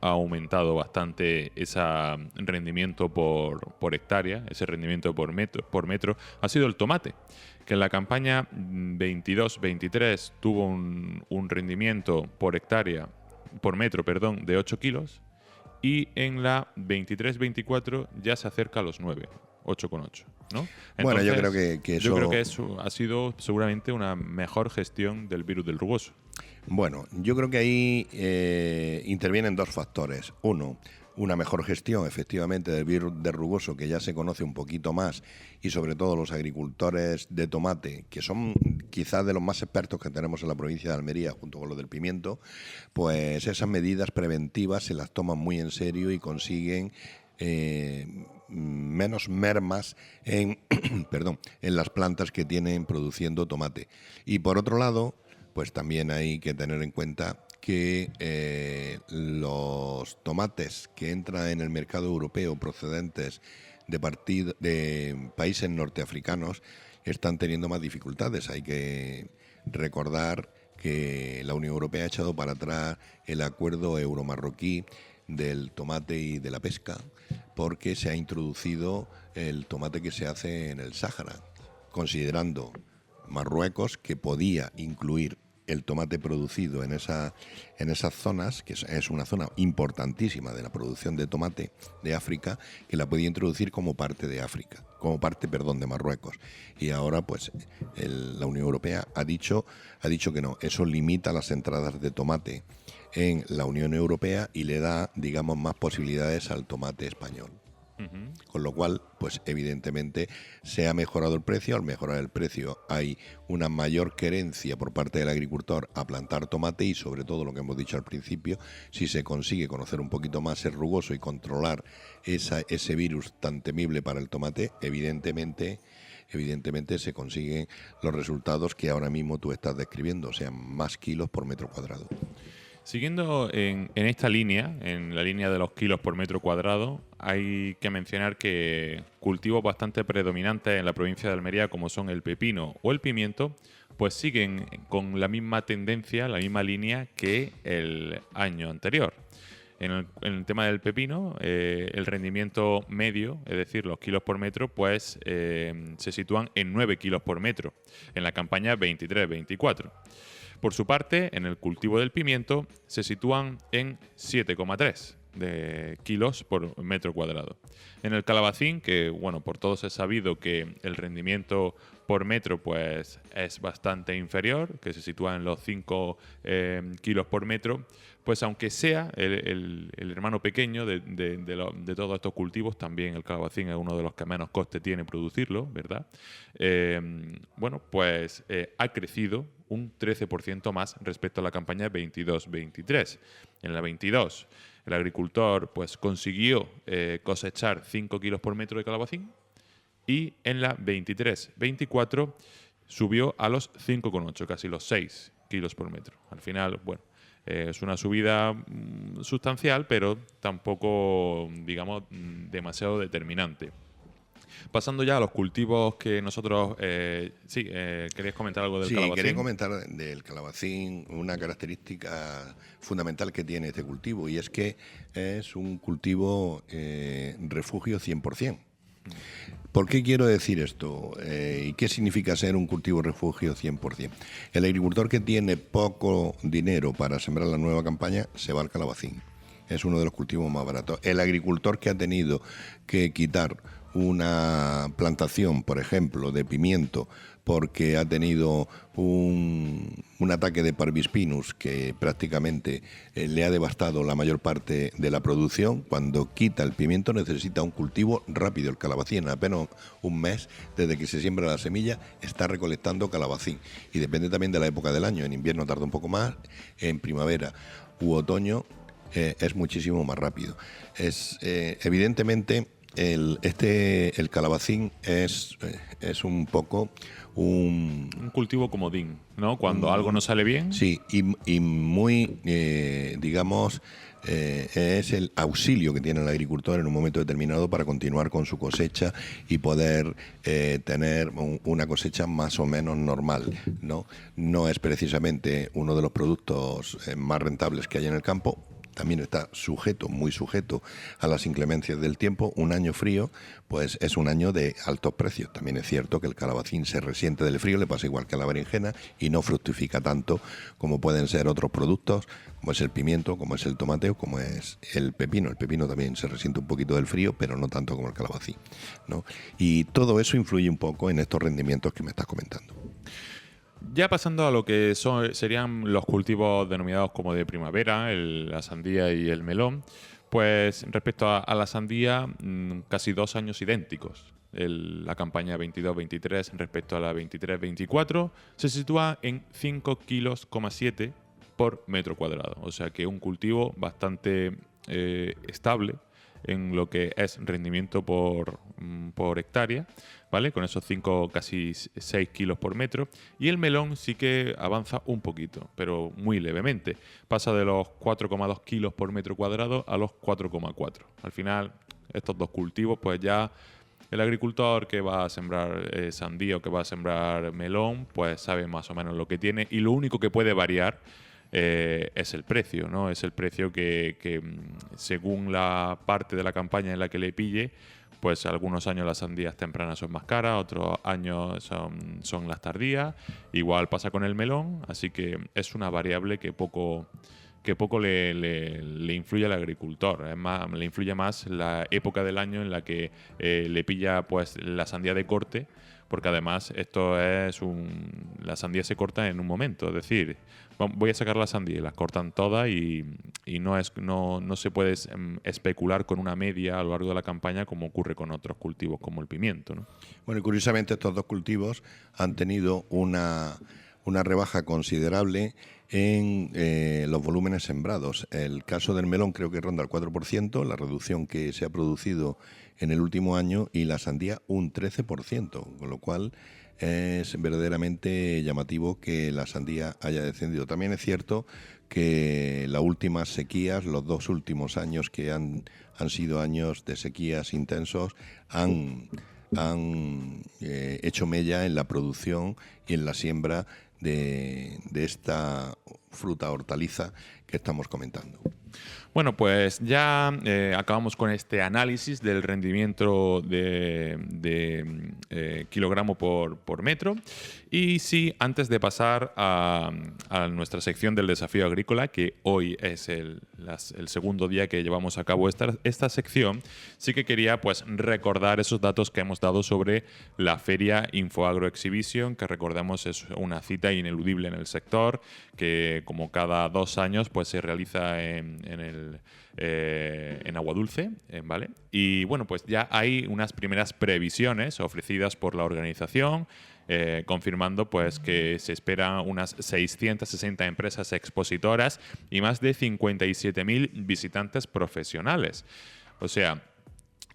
ha aumentado bastante ese rendimiento por hectárea, ese rendimiento por metro, ha sido el tomate, que en la campaña 22-23 tuvo un rendimiento por metro, de 8 kilos, y en la 23-24 ya se acerca a los 9, 8,8, ¿no? Entonces, bueno, yo creo que eso... Yo creo que eso ha sido seguramente una mejor gestión del virus del rugoso. Bueno, yo creo que ahí intervienen dos factores. Uno, una mejor gestión, efectivamente, del virus del rugoso, que ya se conoce un poquito más, y sobre todo los agricultores de tomate, que son quizás de los más expertos que tenemos en la provincia de Almería, junto con los del pimiento, pues esas medidas preventivas se las toman muy en serio y consiguen menos mermas en las plantas que tienen produciendo tomate. Y por otro lado, pues también hay que tener en cuenta que los tomates que entran en el mercado europeo procedentes de países norteafricanos están teniendo más dificultades. Hay que recordar que la Unión Europea ha echado para atrás el acuerdo euro-marroquí del tomate y de la pesca, porque se ha introducido el tomate que se hace en el Sáhara, considerando Marruecos que podía incluir el tomate producido en esas zonas, que es una zona importantísima de la producción de tomate de África, que la podía introducir como parte de África, de Marruecos. Y ahora pues la Unión Europea ha dicho que no, eso limita las entradas de tomate en la Unión Europea y le da, digamos, más posibilidades al tomate español. Uh-huh. Con lo cual, pues evidentemente se ha mejorado el precio. Al mejorar el precio hay una mayor querencia por parte del agricultor a plantar tomate, y sobre todo lo que hemos dicho al principio, si se consigue conocer un poquito más el rugoso y controlar ese virus tan temible para el tomate, evidentemente se consiguen los resultados que ahora mismo tú estás describiendo, o sea, más kilos por metro cuadrado. Siguiendo en esta línea, en la línea de los kilos por metro cuadrado, hay que mencionar que cultivos bastante predominantes en la provincia de Almería, como son el pepino o el pimiento, pues siguen con la misma tendencia, la misma línea que el año anterior. En el tema del pepino, el rendimiento medio, es decir, los kilos por metro, pues se sitúan en 9 kilos por metro en la campaña 23-24. Por su parte, en el cultivo del pimiento se sitúan en 7,3 de kilos por metro cuadrado. En el calabacín, que bueno, por todos es sabido que el rendimiento por metro pues es bastante inferior, que se sitúa en los 5 kilos por metro, pues aunque sea el hermano pequeño de todos estos cultivos, también el calabacín es uno de los que menos coste tiene producirlo, ¿verdad? Bueno, pues ha crecido un 13% más respecto a la campaña 22-23. En la 22, el agricultor pues consiguió cosechar 5 kilos por metro de calabacín, y en la 23-24 subió a los 5,8, casi los 6 kilos por metro. Al final, bueno, es una subida sustancial, pero tampoco, digamos, demasiado determinante. Pasando ya a los cultivos que nosotros... ¿querías comentar algo del calabacín? Sí, quería comentar del calabacín una característica fundamental que tiene este cultivo, y es que es un cultivo refugio 100%. ¿Por qué quiero decir esto? ¿Y qué significa ser un cultivo refugio 100%? El agricultor que tiene poco dinero para sembrar la nueva campaña se va al calabacín. Es uno de los cultivos más baratos. El agricultor que ha tenido que quitar una plantación, por ejemplo, de pimiento, porque ha tenido un ataque de Parvispinus que prácticamente le ha devastado la mayor parte de la producción, cuando quita el pimiento necesita un cultivo rápido. El calabacín, en apenas un mes desde que se siembra la semilla, está recolectando calabacín. Y depende también de la época del año. En invierno tarda un poco más, en primavera u otoño es muchísimo más rápido. Evidentemente, el calabacín es un poco un cultivo comodín, ¿no? Cuando algo no sale bien. Sí, y muy, digamos, es el auxilio que tiene el agricultor en un momento determinado para continuar con su cosecha y poder tener una cosecha más o menos normal, ¿no? No es precisamente uno de los productos más rentables que hay en el campo. También está muy sujeto a las inclemencias del tiempo. Un año frío, pues es un año de altos precios. También es cierto que el calabacín se resiente del frío, le pasa igual que a la berenjena, y no fructifica tanto como pueden ser otros productos, como es el pimiento, como es el tomate o como es el pepino. El pepino también se resiente un poquito del frío, pero no tanto como el calabacín, ¿no? Y todo eso influye un poco en estos rendimientos que me estás comentando. Ya pasando a lo que serían los cultivos denominados como de primavera, la sandía y el melón, pues respecto a la sandía, casi 2 años idénticos. La campaña 22-23 respecto a la 23-24 se sitúa en 5,7 kilos por metro cuadrado. O sea que un cultivo bastante estable en lo que es rendimiento por hectárea, ¿vale? Con esos casi 6 kilos por metro. Y el melón sí que avanza un poquito, pero muy levemente. Pasa de los 4,2 kilos por metro cuadrado a los 4,4. Al final, estos dos cultivos, pues ya el agricultor que va a sembrar sandía o que va a sembrar melón, pues sabe más o menos lo que tiene, y lo único que puede variar es el precio, ¿no? Es el precio que según la parte de la campaña en la que le pille, pues algunos años las sandías tempranas son más caras, otros años son las tardías. Igual pasa con el melón, así que es una variable que poco le influye al agricultor. Es más, le influye más la época del año en la que le pilla pues la sandía de corte, porque además la sandía se corta en un momento. Es decir, voy a sacar la sandía y las cortan todas, y no se puede especular con una media a lo largo de la campaña como ocurre con otros cultivos como el pimiento, ¿no? Bueno, y curiosamente estos dos cultivos han tenido una rebaja considerable en los volúmenes sembrados. El caso del melón creo que ronda el 4%, la reducción que se ha producido en el último año, y la sandía un 13%, con lo cual es verdaderamente llamativo que la sandía haya descendido. También es cierto que las últimas sequías, los 2 últimos años que han sido años de sequías intensos, han hecho mella en la producción y en la siembra de esta fruta hortaliza que estamos comentando. Bueno, pues ya acabamos con este análisis del rendimiento de kilogramo por metro. Y sí, antes de pasar a nuestra sección del desafío agrícola, que hoy es el segundo día que llevamos a cabo esta sección, sí que quería pues recordar esos datos que hemos dado sobre la feria Infoagro Exhibition, que recordemos es una cita ineludible en el sector, que como cada 2 años pues se realiza en Aguadulce, ¿vale? Y bueno, pues ya hay unas primeras previsiones ofrecidas por la organización, confirmando pues que se esperan unas 660 empresas expositoras y más de 57.000 visitantes profesionales. O sea,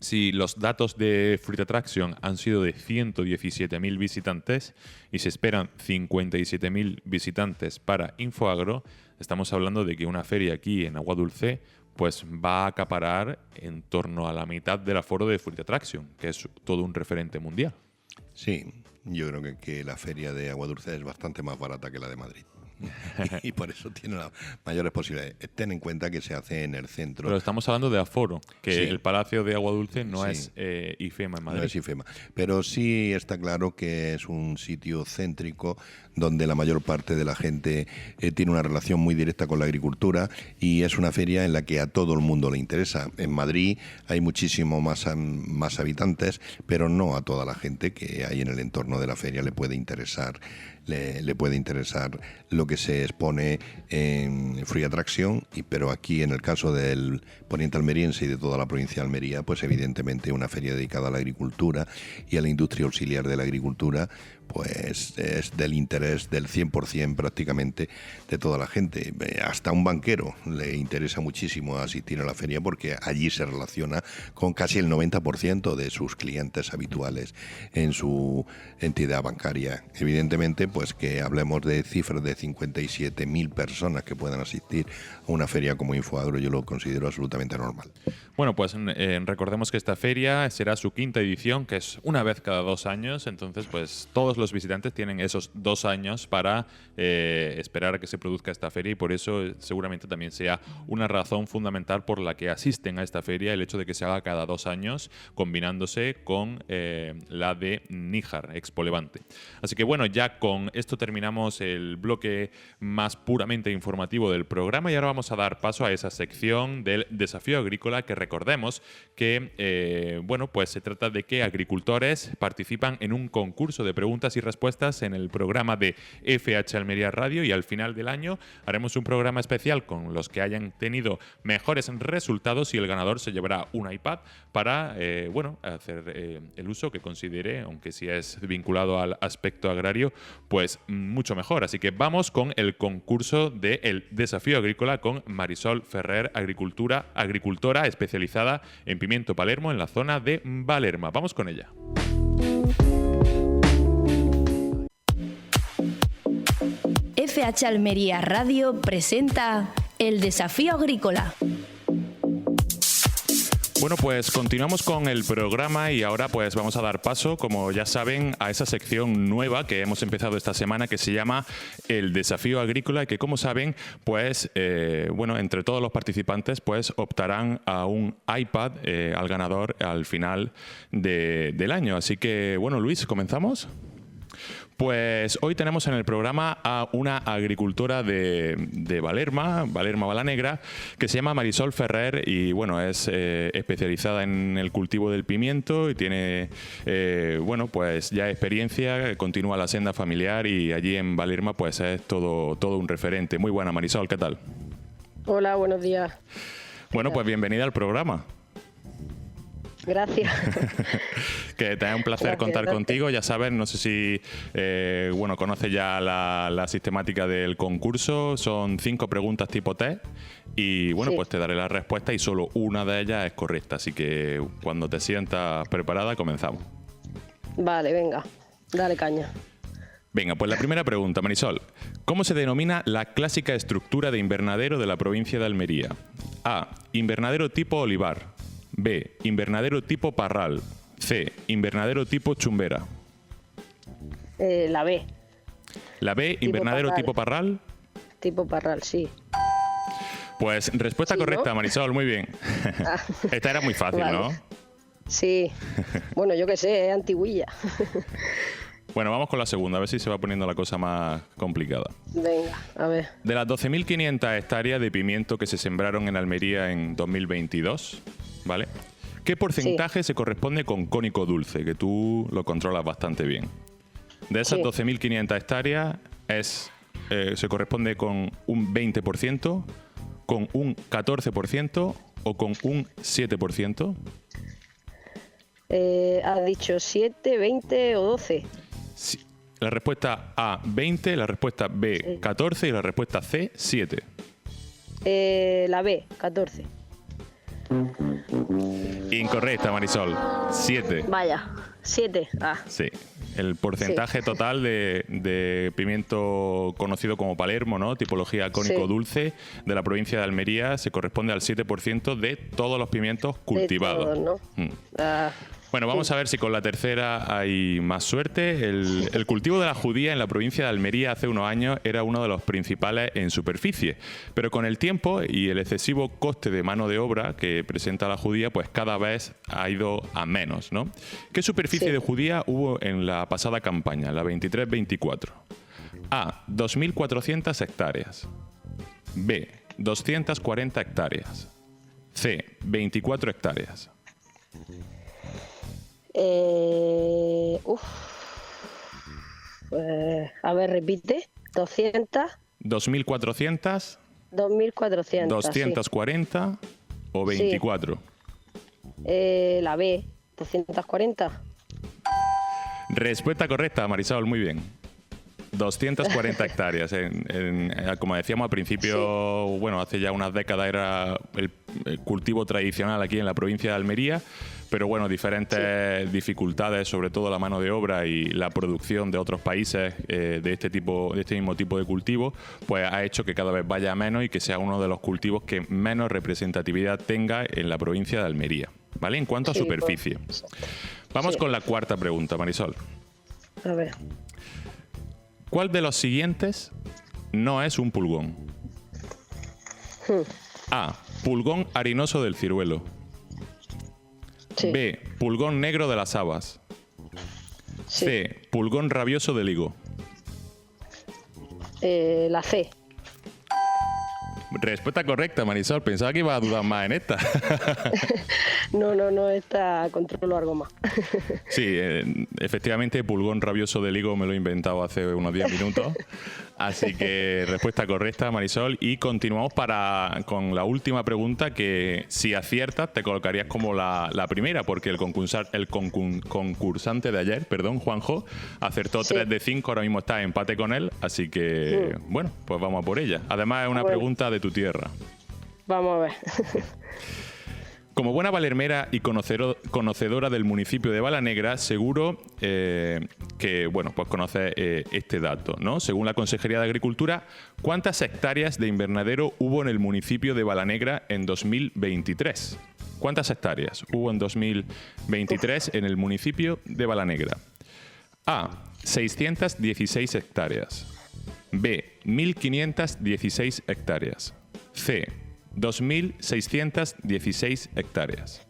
si los datos de Fruit Attraction han sido de 117.000 visitantes y se esperan 57.000 visitantes para Infoagro, estamos hablando de que una feria aquí en Aguadulce pues va a acaparar en torno a la mitad del aforo de Fruit Attraction, que es todo un referente mundial. Sí, yo creo que la feria de Aguadulce es bastante más barata que la de Madrid. Y por eso tiene las mayores posibilidades. Ten en cuenta que se hace en el centro. Pero estamos hablando de aforo, que sí. El Palacio de Aguadulce no sí. es IFEMA en Madrid. No es IFEMA. Pero sí está claro que es un sitio céntrico donde la mayor parte de la gente tiene una relación muy directa con la agricultura, y es una feria en la que a todo el mundo le interesa. En Madrid hay muchísimo más habitantes, pero no a toda la gente que hay en el entorno de la feria le puede interesar lo que se expone en Fruit Attraction, pero aquí en el caso del poniente almeriense y de toda la provincia de Almería, pues evidentemente una feria dedicada a la agricultura y a la industria auxiliar de la agricultura, pues es del interés del 100% prácticamente de toda la gente. Hasta un banquero le interesa muchísimo asistir a la feria porque allí se relaciona con casi el 90% de sus clientes habituales en su entidad bancaria. Evidentemente, pues que hablemos de cifras de 57.000 personas que puedan asistir a una feria como Infoagro, yo lo considero absolutamente normal. Bueno, pues recordemos que esta feria será su 5ª edición, que es una vez cada 2 años, entonces pues todos los visitantes tienen esos 2 años para esperar a que se produzca esta feria, y por eso seguramente también sea una razón fundamental por la que asisten a esta feria el hecho de que se haga cada 2 años, combinándose con la de Níjar, Expo Levante. Así que bueno, ya con esto terminamos el bloque más puramente informativo del programa, y ahora vamos a dar paso a esa sección del desafío agrícola, que recordemos que bueno, pues se trata de que agricultores participan en un concurso de preguntas y respuestas en el programa de FH Almería Radio, y al final del año haremos un programa especial con los que hayan tenido mejores resultados, y el ganador se llevará un iPad para bueno, hacer el uso que considere, aunque si es vinculado al aspecto agrario, pues mucho mejor. Así que vamos con el concurso del desafío agrícola con Marisol Ferrer, agricultora especializada en pimiento Palermo en la zona de Valerma. Vamos con ella. FH Almería Radio presenta el desafío agrícola. Bueno, pues continuamos con el programa, y ahora pues vamos a dar paso, como ya saben, a esa sección nueva que hemos empezado esta semana, que se llama el desafío agrícola, y que, como saben, pues bueno, entre todos los participantes pues optarán a un iPad al ganador al final del año. Así que bueno, Luis, ¿comenzamos? Pues hoy tenemos en el programa a una agricultora de Valerma Balanegra, que se llama Marisol Ferrer, y bueno, es especializada en el cultivo del pimiento y tiene bueno, pues ya experiencia, continúa la senda familiar, y allí en Valerma pues es todo un referente. Muy buena, Marisol, ¿qué tal? Hola, buenos días. Bueno, pues bienvenida al programa. Gracias. Que te da un placer contar contigo. Ya sabes, no sé si bueno, conoces ya la sistemática del concurso. Son 5 preguntas tipo test, y bueno, sí, pues te daré la respuesta, y solo una de ellas es correcta. Así que cuando te sientas preparada, comenzamos. Vale, venga, dale caña. Venga, pues la primera pregunta, Marisol. ¿Cómo se denomina la clásica estructura de invernadero de la provincia de Almería? A. Invernadero tipo olivar. B. Invernadero tipo parral. C. Invernadero tipo chumbera. La B. ¿La B, invernadero tipo parral? Tipo parral, sí. Pues respuesta Sí, correcta, ¿no? Marisol, muy bien. Esta era muy fácil, Vale. ¿no? Sí. Bueno, yo qué sé, es antiguilla. Bueno, vamos con la segunda, a ver si se va poniendo la cosa más complicada. Venga, a ver. De las 12.500 hectáreas de pimiento que se sembraron en Almería en 2022, ¿vale? ¿Qué porcentaje se corresponde con cónico dulce? Que tú lo controlas bastante bien. De esas Sí. 12.500 hectáreas se corresponde con un 20%, con un 14% o con un 7%. Has dicho 7, 20 o 12. Sí. La respuesta A, 20, la respuesta B, Sí. 14 y la respuesta C, 7. La B, 14. Incorrecta, Marisol. 7. Vaya, 7. Ah, Sí. El porcentaje total de pimiento conocido como Palermo, ¿no? Tipología cónico Sí. dulce de la provincia de Almería se corresponde al 7% de todos los pimientos de cultivados. todos, ¿no? Mm. Ah, Bueno, vamos a ver si con la tercera hay más suerte. El cultivo de la judía en la provincia de Almería hace unos años era uno de los principales en superficie, pero con el tiempo y el excesivo coste de mano de obra que presenta la judía, pues cada vez ha ido a menos, ¿no? ¿Qué superficie Sí. de judía hubo en la pasada campaña, la 23-24? A, 2.400 hectáreas. B, 240 hectáreas. C, 24 hectáreas. A ver, repite. 200, 2.400, 2.400. 240 o 24. La B, 240. Respuesta correcta, Marisol, muy bien. 240 hectáreas. Como decíamos al principio, bueno, hace ya unas décadas era el cultivo tradicional aquí en la provincia de Almería, pero bueno, diferentes dificultades, sobre todo la mano de obra y la producción de otros países de este mismo tipo de cultivo, pues ha hecho que cada vez vaya a menos y que sea uno de los cultivos que menos representatividad tenga en la provincia de Almería, ¿vale? En cuanto a Sí, superficie. pues, Vamos sí. con la cuarta pregunta, Marisol. A ver. ¿Cuál de los siguientes no es un pulgón? A. Pulgón harinoso del ciruelo. Sí. B. Pulgón negro de las habas. Sí. C. Pulgón rabioso del higo. La C. Respuesta correcta, Marisol. Pensaba que iba a dudar más en esta. No, esta controlo algo más. Sí, efectivamente, pulgón rabioso del higo me lo he inventado hace unos 10 minutos. Así que respuesta correcta, Marisol. Y continuamos con la última pregunta, que si aciertas te colocarías como la primera, porque el concursante de ayer, Juanjo, acertó Sí. 3 de 5, ahora mismo está en empate con él. Así que, bueno, pues vamos a por ella. Además es una Bueno. pregunta de tu tierra. Vamos a ver. Como buena balermera y conocedora del municipio de Balanegra, seguro que, bueno, pues conoces este dato, ¿no? Según la Consejería de Agricultura, ¿cuántas hectáreas de invernadero hubo en el municipio de Balanegra en 2023? ¿Cuántas hectáreas hubo en 2023 en el municipio de Balanegra? A. 616 hectáreas. B. 1.516 hectáreas. C. 2.616 hectáreas.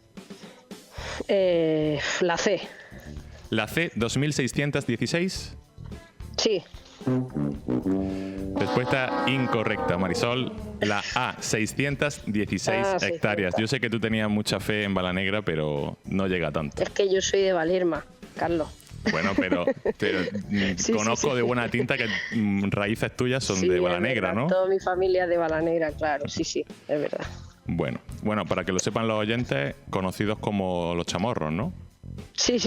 La C. La C, 2.616. Sí. Respuesta incorrecta, Marisol. La A, 616 Ah, sí, hectáreas. sí. Yo sé que tú tenías mucha fe en Balanegra, pero no llega tanto. Es que yo soy de Valerma, Carlos. Bueno, pero Sí, conozco sí. de buena tinta que raíces tuyas son Sí, de es Balanegra, verdad, ¿no? Toda mi familia es de Balanegra, claro. Sí, es verdad. Bueno, para que lo sepan los oyentes, conocidos como los chamorros, ¿no? Sí.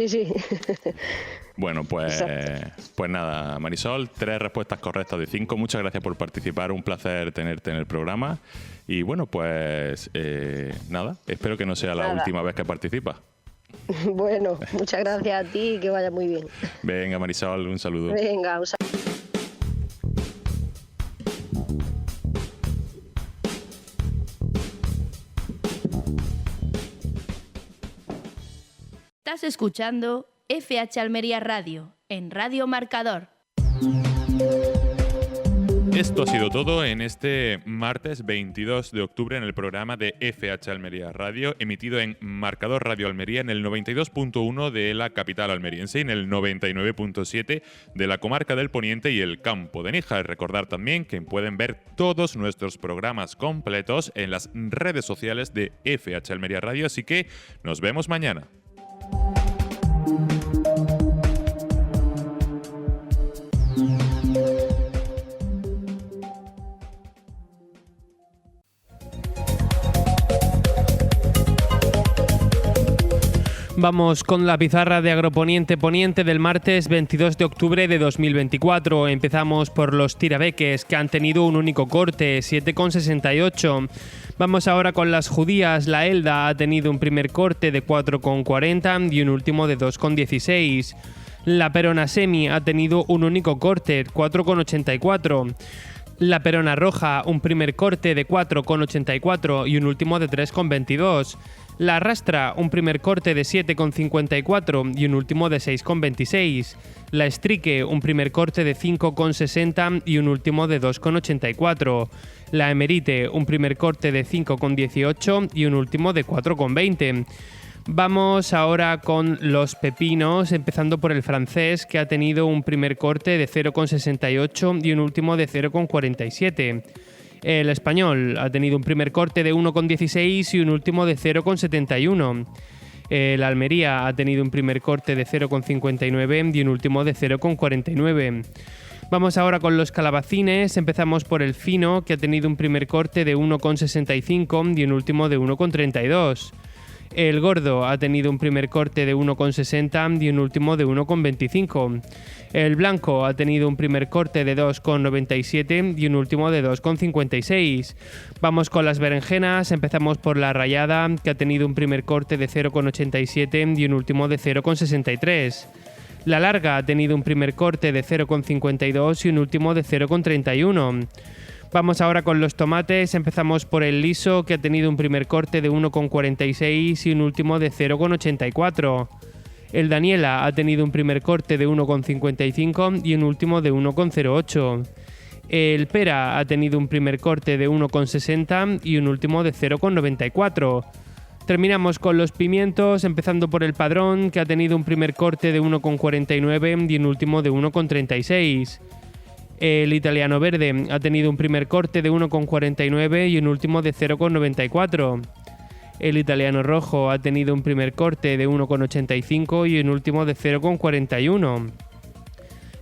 Bueno, pues, Exacto. pues nada, Marisol, 3 respuestas correctas de 5. Muchas gracias por participar, un placer tenerte en el programa. Y bueno, pues nada, espero que no sea la Nada. última vez que participas. Bueno, muchas gracias a ti y que vaya muy bien. Venga, Marisol, un saludo. Venga, un saludo. Estás escuchando FH Almería Radio en Radio Marcador. Esto ha sido todo en este martes 22 de octubre en el programa de FH Almería Radio, emitido en Marcador Radio Almería en el 92.1 de la capital almeriense y en el 99.7 de la comarca del Poniente y el Campo de Níjar. Recordar también que pueden ver todos nuestros programas completos en las redes sociales de FH Almería Radio, así que nos vemos mañana. Vamos con la pizarra de Agroponiente Poniente del martes 22 de octubre de 2024. Empezamos por los tirabeques, que han tenido un único corte, 7,68. Vamos ahora con las judías. La Elda ha tenido un primer corte de 4,40 y un último de 2,16. La Perona Semi ha tenido un único corte, 4,84. La Perona Roja, un primer corte de 4,84 y un último de 3,22. La Rastra, un primer corte de 7,54 y un último de 6,26. La Estrique, un primer corte de 5,60 y un último de 2,84. La Emerite, un primer corte de 5,18 y un último de 4,20. Vamos ahora con los pepinos, empezando por el francés, que ha tenido un primer corte de 0,68 y un último de 0,47. El español ha tenido un primer corte de 1,16 y un último de 0,71. El Almería ha tenido un primer corte de 0,59 y un último de 0,49. Vamos ahora con los calabacines. Empezamos por el fino, que ha tenido un primer corte de 1,65 y un último de 1,32. El gordo ha tenido un primer corte de 1,60 y un último de 1,25. El blanco ha tenido un primer corte de 2,97 y un último de 2,56. Vamos con las berenjenas. Empezamos por la rayada, que ha tenido un primer corte de 0,87 y un último de 0,63. La larga ha tenido un primer corte de 0,52 y un último de 0,31. Vamos ahora con los tomates. Empezamos por el liso, que ha tenido un primer corte de 1,46 y un último de 0,84. El Daniela ha tenido un primer corte de 1,55 y un último de 1,08. El Pera ha tenido un primer corte de 1,60 y un último de 0,94. Terminamos con los pimientos, empezando por el Padrón, que ha tenido un primer corte de 1,49 y un último de 1,36. El Italiano Verde ha tenido un primer corte de 1,49 y un último de 0,94. El Italiano Rojo ha tenido un primer corte de 1,85 y un último de 0,41.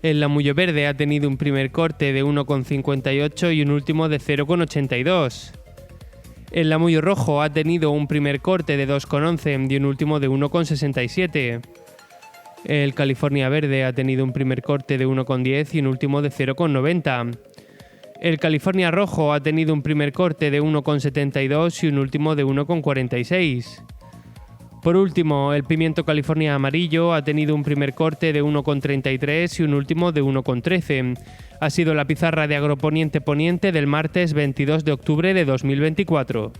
El Lamullo Verde ha tenido un primer corte de 1,58 y un último de 0,82. El Lamullo Rojo ha tenido un primer corte de 2,11 y un último de 1,67. El California Verde ha tenido un primer corte de 1,10 y un último de 0,90. El California Rojo ha tenido un primer corte de 1,72 y un último de 1,46. Por último, el Pimiento California Amarillo ha tenido un primer corte de 1,33 y un último de 1,13. Ha sido la pizarra de Agroponiente Poniente del martes 22 de octubre de 2024.